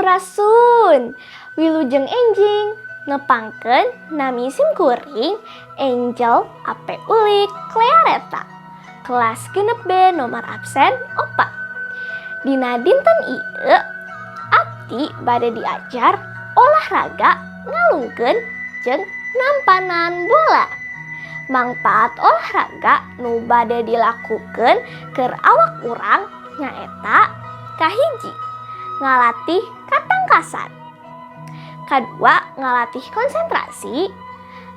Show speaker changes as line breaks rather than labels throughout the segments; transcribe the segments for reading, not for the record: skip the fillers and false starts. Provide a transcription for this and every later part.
Sampurasun. Wilujeng enjing nepangkeun nami simkuring Angel ape ulik Cleareta. Kelas genep B nomor absen 4. Dina dinten ieu abdi bade diajar olahraga ngalungkeun jeung nampanan bola. Mangpaat olahraga nu bade dilakukeun keur awak urang nyaeta kahiji, ngalatih katangkasan. Kadua, ngalatih konsentrasi.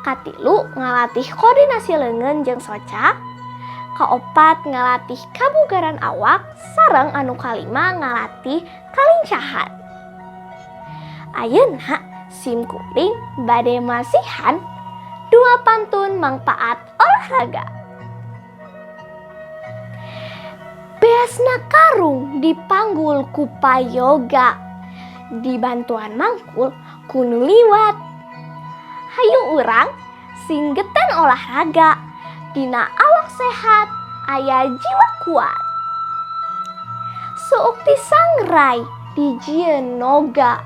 Katilu, ngalatih koordinasi leungeun jeung socak. Kaopat, ngalatih kabugaran awak. Sareng anu kalima, ngalatih kalincahan. Ayeuna simkuring bade masihan 2 pantun mangpaat olahraga. Beasna karung dipanggul ku payoga, dibantuan mangkul kunu liwat. Hayu urang singgeten olahraga, dina awak sehat aya jiwa kuat. Suuk disangrai dijieun noga,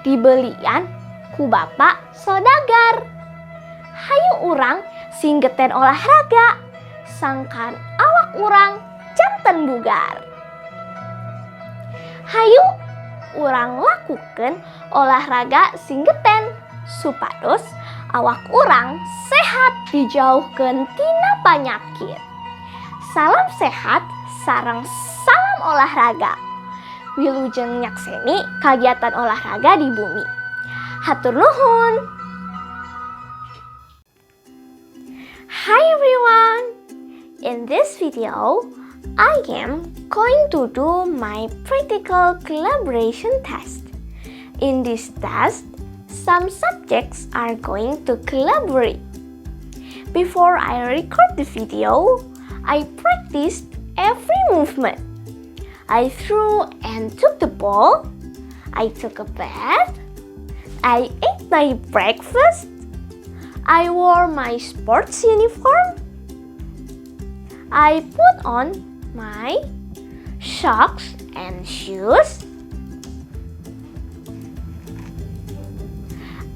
dibelian ku bapak sodagar. Hayu urang singgeten olahraga, sangkan awak urang janten bugar. Hayu urang lakukeun olahraga singgeten supados awak urang sehat dijauhkeun tina panyakit. Salam sehat sareng salam olahraga. Wilujeng nyakseni kagiatan olahraga di bumi. Hatur nuhun. Hi everyone. In this video, I am going to do my practical collaboration test. In this test, some subjects are going to collaborate. Before I record the video, I practiced every movement. I threw and took the ball. I took a bath. I ate my breakfast. I wore my sports uniform. I put on my socks and shoes.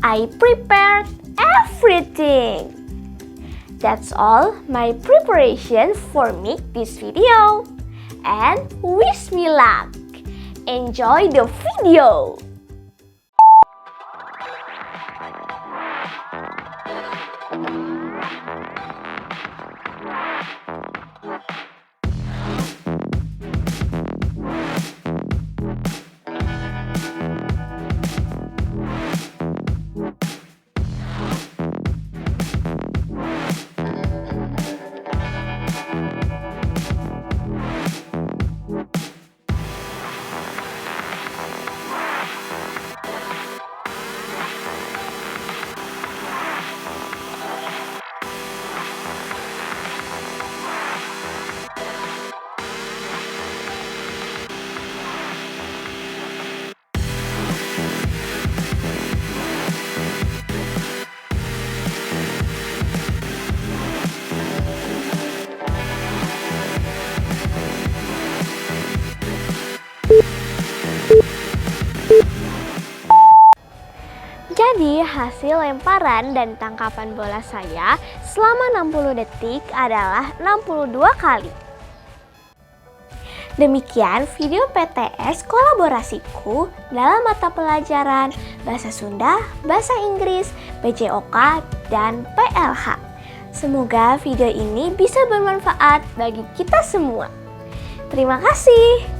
I prepared everything. That's all my preparation for make this video. And wish me luck. Enjoy the video. Jadi hasil lemparan dan tangkapan bola saya selama 60 detik adalah 62 kali. Demikian video PTS kolaborasiku dalam mata pelajaran Bahasa Sunda, Bahasa Inggris, PJOK, dan PLH. Semoga video ini bisa bermanfaat bagi kita semua. Terima kasih.